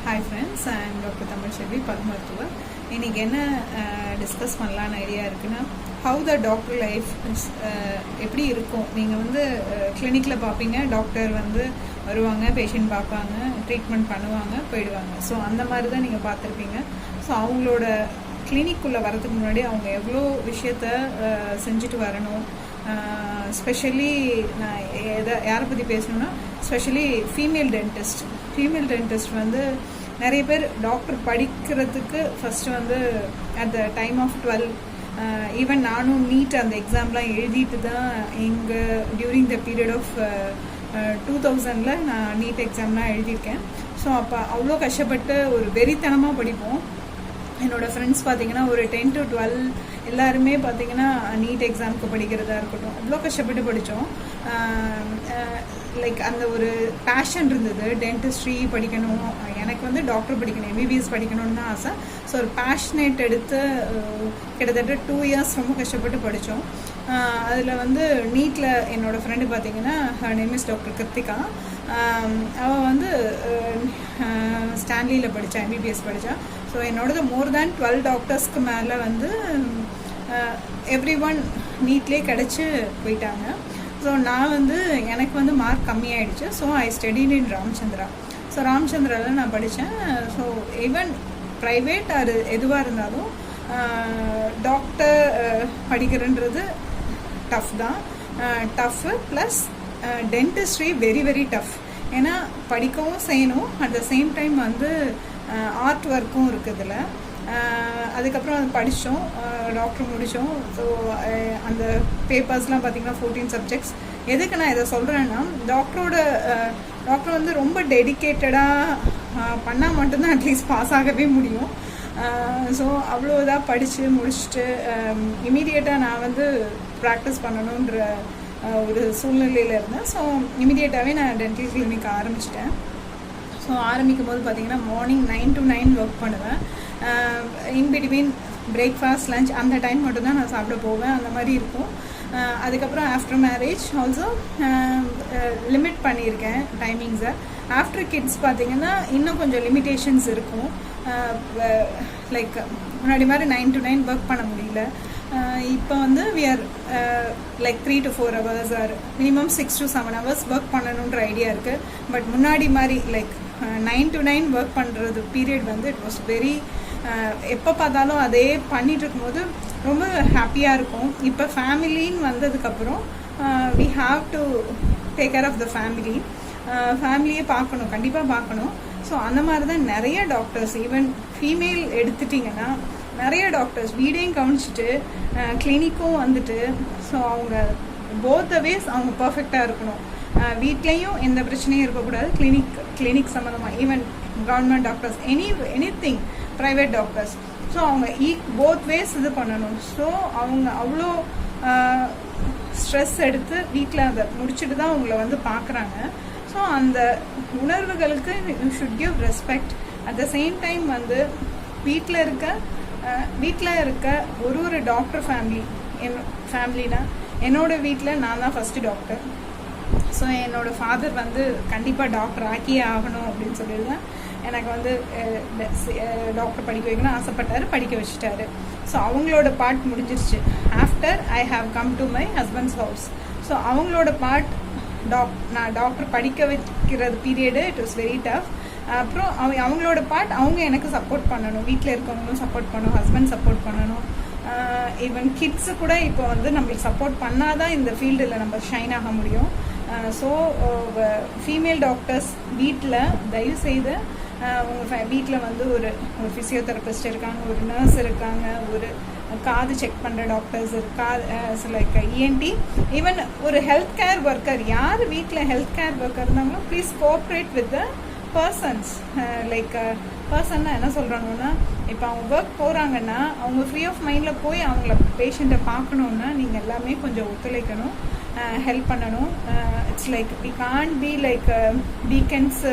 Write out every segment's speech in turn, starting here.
Hi friends, I am Dr. Tamil Shelvi, பல் மருத்துவர். இன்னைக்கு என்ன டிஸ்கஸ் பண்ணலான்னு ஐடியா இருக்குன்னா, ஹவு த டாக்டர் லைஃப் எப்படி இருக்கும். நீங்கள் வந்து கிளினிக்கில் பார்ப்பீங்க, டாக்டர் வந்து வருவாங்க, பேஷண்ட் பார்ப்பாங்க, ட்ரீட்மெண்ட் பண்ணுவாங்க, போயிடுவாங்க. ஸோ அந்த மாதிரி தான் நீங்கள் பார்த்துருப்பீங்க. ஸோ அவங்களோட கிளினிக்குள்ளே வரதுக்கு முன்னாடி அவங்க எவ்வளோ விஷயத்த செஞ்சுட்டு வரணும். ஸ்பெஷலி நான் யாரை பற்றி பேசணுன்னா, ஸ்பெஷலி ஃபீமேல் டென்டிஸ்ட் வந்து நிறைய பேர் டாக்டர் படிக்கிறதுக்கு ஃபஸ்ட்டு வந்து at the time of 12 even நானும் நீட் அந்த எக்ஸாம்லாம் எழுதிட்டு தான் எங்கள் டியூரிங் த பீரியட் ஆஃப் 2000 நான் நீட் எக்ஸாம்லாம் எழுதியிருக்கேன். ஸோ அப்போ அவ்வளோ கஷ்டப்பட்டு ஒரு வெறித்தனமாக படிப்போம். என்னோடய ஃப்ரெண்ட்ஸ் பார்த்தீங்கன்னா ஒரு 10 to 12 எல்லாருமே பார்த்தீங்கன்னா நீட் எக்ஸாமுக்கு படிக்கிறதா இருக்கட்டும், அவ்வளோ கஷ்டப்பட்டு படித்தோம். லைக் அந்த ஒரு பேஷன் இருந்தது, டென்டிஸ்ட்ரி படிக்கணும், எனக்கு வந்து டாக்டர் படிக்கணும், எம்பிபிஎஸ் படிக்கணும்னு தான் ஆசை. ஸோ ஒரு பேஷனேட் எடுத்து கிட்டத்தட்ட 2 years ரொம்ப கஷ்டப்பட்டு படித்தோம். அதில் வந்து நீட்டில் என்னோடய ஃப்ரெண்டு பார்த்தீங்கன்னா நேம் இஸ் டாக்டர் கிருத்திகா. அவள் வந்து ஸ்டான்லியில் படித்தா, எம்பிபிஎஸ் படித்தா. ஸோ என்னோடது மோர் தேன் 12 டாக்டர்ஸ்க்கு மேலே வந்து எவ்ரி ஒன் நீட்லேயே கிடச்சி போயிட்டாங்க. ஸோ நான் வந்து எனக்கு வந்து மார்க் கம்மியாயிடுச்சு. So I studied in Ramachandra. So ராமச்சந்திராவில் நான் படித்தேன். ஸோ ஈவன் ப்ரைவேட் அது எதுவாக இருந்தாலும் டாக்டர் படிக்கிறன்றது டஃப் தான். Tough plus dentistry very very tough. ஏன்னா படிக்கவும் செய்யணும், அட் த சேம் டைம் வந்து ஆர்ட் ஒர்க்கும் இருக்குதுல. அதுக்கப்புறம் அது படித்தோம், டாக்டர் முடித்தோம். ஸோ அந்த பேப்பர்ஸ்லாம் பார்த்திங்கன்னா 14 சப்ஜெக்ட்ஸ். எதுக்கு நான் இதை சொல்கிறேன்னா, டாக்டர் வந்து ரொம்ப டெடிக்கேட்டடாக பண்ணால் மட்டும்தான் அட்லீஸ்ட் பாஸ் ஆகவே முடியும். ஸோ அவ்வளோ இதாக படித்து முடிச்சுட்டு இமீடியட்டாக நான் வந்து ப்ராக்டிஸ் பண்ணணுன்ற ஒரு சூழ்நிலையில் இருந்தேன். ஸோ இமீடியட்டாகவே நான் டென்டல் கிளினிக் ஆரம்பிச்சிட்டேன். ஸோ ஆரம்பிக்கும் போது பார்த்தீங்கன்னா மார்னிங் 9 to 9 ஒர்க் பண்ணுவேன். இன் பிட்வீன் பிரேக்ஃபாஸ்ட், லஞ்ச் அந்த டைம் மட்டும்தான் நான் சாப்பிட போவேன், அந்த மாதிரி இருக்கும். அதுக்கப்புறம் ஆஃப்டர் மேரேஜ் ஆல்சோ லிமிட் பண்ணியிருக்கேன் டைமிங்ஸை. ஆஃப்டர் கிட்ஸ் பார்த்திங்கன்னா இன்னும் கொஞ்சம் லிமிட்டேஷன்ஸ் இருக்கும். லைக் முன்னாடி மாதிரி 9 to 9 ஒர்க் பண்ண முடியல. இப்போ வந்து we are like 3 to 4 hours or minimum 6 to 7 hours work பண்ணணுன்ற ஐடியா இருக்குது. பட் முன்னாடி மாதிரி லைக் 9 to 9 ஒர்க் பண்ணுறது பீரியட் வந்து இட் வாஸ் வெரி, எப்போ பார்த்தாலும் அதே பண்ணிட்டு இருக்கும்போது ரொம்ப ஹாப்பியாக இருக்கும். இப்போ ஃபேமிலின்னு வந்ததுக்கப்புறம் we have to take care of the ஃபேமிலியே பார்க்கணும், கண்டிப்பாக பார்க்கணும். ஸோ அந்த மாதிரி தான் நிறைய டாக்டர்ஸ், ஈவன் ஃபீமேல் எடுத்துட்டிங்கன்னா நிறைய டாக்டர்ஸ் வீடையும் கவனிச்சிட்டு கிளினிக்கும் வந்துட்டு, ஸோ அவங்க போத் வேஸ் அவங்க பர்ஃபெக்டாக இருக்கணும். வீட்லேயும் எந்த பிரச்சனையும் இருக்கக்கூடாது, கிளினிக் சம்மந்தமாக even government doctors, any thing private doctors. So அவங்க போத் வேஸ் இது பண்ணணும். ஸோ அவங்க அவ்வளோ ஸ்ட்ரெஸ் எடுத்து வீட்டில் அதை முடிச்சுட்டு தான் அவங்கள வந்து பார்க்குறாங்க. ஸோ அந்த உணர்வுகளுக்கு you should give respect. At the same time வந்து வீட்டில் இருக்க ஒரு டாக்டர் ஃபேமிலினா என்னோடய வீட்டில் நான் தான் ஃபஸ்ட்டு டாக்டர். ஸோ என்னோடய ஃபாதர் வந்து கண்டிப்பாக டாக்டர் ஆக்கியே ஆகணும் அப்படின்னு சொல்லியிருந்தேன். எனக்கு வந்து டாக்டர் படிக்க வைக்கணும்னு ஆசைப்பட்டார், படிக்க வச்சுட்டாரு. ஸோ அவங்களோட பார்ட் முடிஞ்சிருச்சு. After I have come to my husband's house. So அவங்களோட பார்ட் நான் டாக்டர் படிக்க வைக்கிறது period it was very tough. அப்புறம் அவங்களோட பார்ட் அவங்க எனக்கு சப்போர்ட் பண்ணணும், வீட்டில் இருக்கவங்களும் சப்போர்ட் பண்ணணும், ஹஸ்பண்ட் சப்போர்ட் பண்ணணும். ஈவன் கிட்ஸு கூட இப்போ வந்து நம்மளுக்கு சப்போர்ட் பண்ணாதான் இந்த ஃபீல்டில் நம்ம ஷைன் ஆக முடியும். ஸோ ஃபீமேல் டாக்டர்ஸ் வீட்டில் தயவுசெய்து உங்கள் வீட்டில் வந்து ஒரு ஃபிசியோதெரபிஸ்ட் இருக்காங்க, ஒரு நர்ஸ் இருக்காங்க, ஒரு காது செக் பண்ணுற டாக்டர்ஸ் இருக்கா, லைக் இஎன்டி, ஈவன் ஒரு ஹெல்த் கேர் ஒர்க்கர், யார் வீட்டில் ஹெல்த் கேர் ஒர்க்கர் இருந்தாங்களோ please cooperate with the persons. Like பர்சன்னா என்ன சொல்கிறாங்கன்னா, இப்போ அவங்க ஒர்க் போகிறாங்கன்னா அவங்க ஃப்ரீ ஆஃப் மைண்டில் போய் அவங்கள பேஷண்ட்டை பார்க்கணுன்னா நீங்கள் எல்லாமே கொஞ்சம் ஒத்துழைக்கணும், ஹெல்ப் பண்ணணும். It's like we can't be like weekends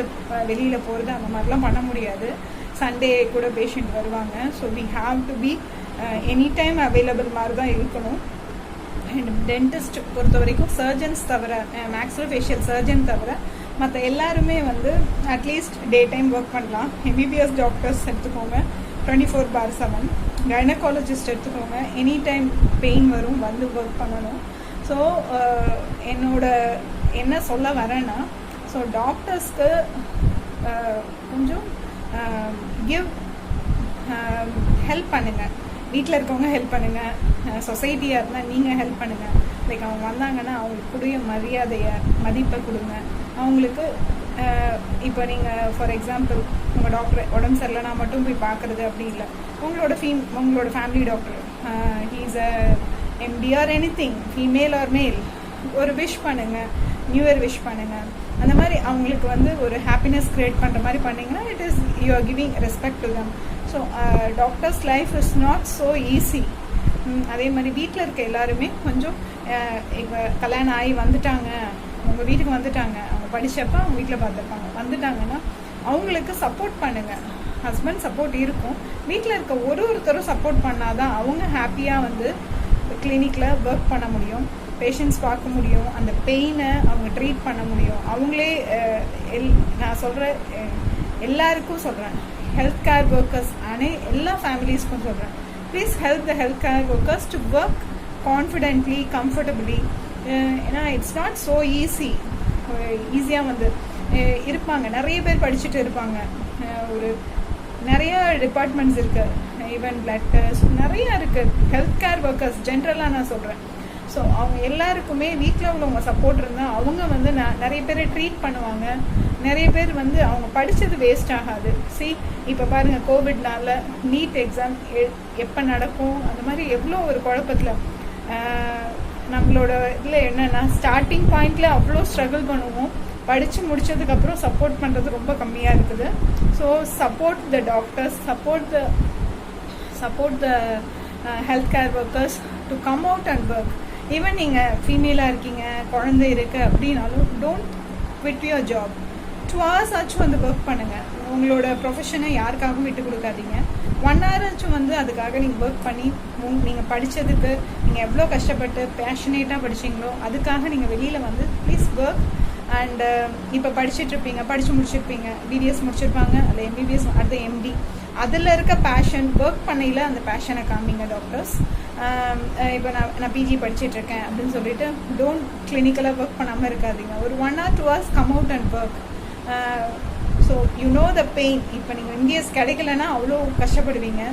வெளியில் போகிறது அந்த மாதிரிலாம் பண்ண முடியாது. சண்டே கூட பேஷண்ட் வருவாங்க. So we have to be any time available மாதிரி தான் இருக்கணும். அண்ட் டென்டிஸ்ட் பொறுத்த வரைக்கும் சர்ஜன்ஸ் தவிர, மேக்ஸிலோஃபேஷியல் சர்ஜன் தவிர மற்ற எல்லாருமே வந்து அட்லீஸ்ட் டே டைம் ஒர்க் பண்ணலாம். எம்பிபிஎஸ் டாக்டர்ஸ் எடுத்துக்கோங்க 24/7, கைனகாலஜிஸ்ட் எடுத்துக்கோங்க எனி டைம் பெயின் வரும் வந்து ஒர்க் பண்ணணும். ஸோ என்னோட என்ன சொல்ல வரேன்னா, ஸோ டாக்டர்ஸ்க்கு கொஞ்சம் ஹெல்ப் பண்ணுங்கள். வீட்டில் இருக்கவங்க ஹெல்ப் பண்ணுங்கள், சொசைட்டியாக இருந்தால் நீங்கள் ஹெல்ப் பண்ணுங்கள். லைக் அவங்க வந்தாங்கன்னா அவங்களுக்கு கூடிய மரியாதையை மதிப்பை கொடுங்க. அவங்களுக்கு இப்போ நீங்கள் ஃபார் எக்ஸாம்பிள் உங்கள் டாக்டர் உடம்பு சரியில்லைனா மட்டும் போய் பார்க்குறது அப்படி இல்லை. உங்களோட family doctor he's a MD or anything, female or male, ஒரு விஷ் பண்ணுங்கள், நியூ இயர் விஷ் பண்ணுங்கள். அந்த மாதிரி அவங்களுக்கு வந்து ஒரு ஹாப்பினஸ் க்ரியேட் பண்ணுற மாதிரி பண்ணிங்கன்னா it is you are giving respect to them. So doctors life is not so easy. அதே மாதிரி வீட்டில் இருக்க எல்லாருமே கொஞ்சம் இப்போ கல்யாணம் ஆகி வந்துட்டாங்க, உங்கள் வீட்டுக்கு வந்துட்டாங்க, அவங்க படித்தப்போ அவங்க வீட்டில் பார்த்துருப்பாங்க, வந்துட்டாங்கன்னா அவங்களுக்கு சப்போர்ட் பண்ணுங்கள். ஹஸ்பண்ட் சப்போர்ட் இருக்கும், வீட்டில் இருக்க ஒருத்தரும் சப்போர்ட் பண்ணாதான் அவங்க ஹாப்பியாக வந்து கிளினிக்கில் ஒர்க் பண்ண முடியும், பேஷண்ட்ஸ் பார்க்க முடியும், அந்த பெயினை அவங்க ட்ரீட் பண்ண முடியும். அவங்களே நான் சொல்கிறேன், எல்லாருக்கும் சொல்கிறேன், ஹெல்த் கேர் ஒர்க்கர்ஸ் எல்லா ஃபேமிலிஸ்க்கும் சொல்கிறேன், please help the health care workers to work confidently, comfortably. ஏன்னா இட்ஸ் நாட் ஸோ ஈஸியாக வந்து இருப்பாங்க. நிறைய பேர் படிச்சுட்டு இருப்பாங்க, ஒரு நிறைய டிபார்ட்மெண்ட்ஸ் இருக்குது, ஈவன் பிளட் டெஸ்ட் நிறையா இருக்குது. ஹெல்த் கேர் ஒர்க்கர்ஸ் ஜென்ரலாக நான் சொல்கிறேன். ஸோ அவங்க எல்லாருக்குமே வீட்டில் உள்ளவங்க சப்போர்ட் இருந்தால் அவங்க வந்து நிறைய பேரை ட்ரீட் பண்ணுவாங்க. நிறைய பேர் வந்து அவங்க படித்தது வேஸ்ட் ஆகாது. இப்போ பாருங்கள், கோவிட்னால நீட் எக்ஸாம் எப்போ நடக்கும் அந்த மாதிரி எவ்வளோ ஒரு குழப்பத்தில் நம்மளோட இதில் என்னென்னா ஸ்டார்டிங் பாயிண்டில் அவ்வளோ ஸ்ட்ரகிள் பண்ணுவோம், படித்து முடித்ததுக்கப்புறம் சப்போர்ட் பண்ணுறது ரொம்ப கம்மியாக இருக்குது. So support the doctors, support the health care workers to come out and work. Even நீங்கள் ஃபீமேலாக இருக்கீங்க, குழந்தை இருக்குது அப்படின்னாலும் don't quit your job. 2 hours ஆச்சும் வந்து ஒர்க் பண்ணுங்கள். உங்களோட ப்ரொஃபஷனை யாருக்காகவும் விட்டு கொடுக்காதீங்க. 1 hour ஆச்சும் வந்து அதுக்காக நீங்கள் ஒர்க் பண்ணி நீங்கள் படித்ததுக்கு நீங்கள் எவ்வளோ கஷ்டப்பட்டு பேஷனேட்டாக படிச்சிங்களோ அதுக்காக நீங்கள் வெளியில் வந்து ப்ளீஸ் ஒர்க். அண்ட் இப்போ படிச்சுட்ருப்பீங்க, படித்து முடிச்சிருப்பீங்க, பிடிஎஸ் முடிச்சிருப்பாங்க, அதில் எம்பிபிஎஸ், அடுத்த எம்டி, அதில் இருக்க பேஷன் ஒர்க் பண்ணையில் அந்த பேஷனை காமிங்க டாக்டர்ஸ். இப்போ நான் பிஜி படிச்சுட்ருக்கேன் அப்படின்னு சொல்லிட்டு டோன்ட் கிளினிக்கலாக ஒர்க் பண்ணாமல் இருக்காதீங்க. ஒரு 1 or 2 hours come out and work. So you know the pain. இப்போ நீங்கள் எம்பிஎஸ் கிடைக்கலன்னா அவ்வளோ கஷ்டப்படுவீங்க.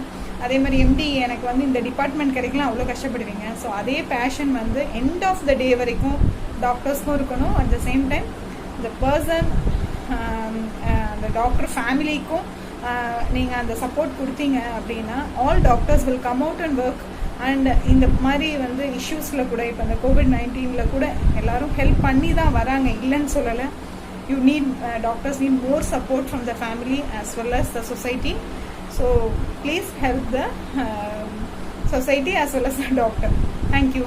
அதே மாதிரி எம்டி எனக்கு வந்து இந்த டிபார்ட்மெண்ட் கிடைக்கலாம் அவ்வளோ கஷ்டப்படுவீங்க. ஸோ அதே பேஷன் வந்து எண்ட் ஆஃப் த டே வரைக்கும் டாக்டர்ஸ்க்கும் இருக்கணும். At the same time the person, அந்த டாக்டர் ஃபேமிலிக்கும் நீங்கள் அந்த சப்போர்ட் கொடுத்தீங்க அப்படின்னா all doctors will come out and work. And இந்த மாதிரி வந்து இஷ்யூஸில் கூட இப்போ இந்த COVID-19 கூட எல்லாரும் ஹெல்ப் பண்ணி தான் வராங்க, இல்லைன்னு சொல்லலை. you need doctors need more support from the family as well as the society. So please help the society as well as the doctor. Thank you.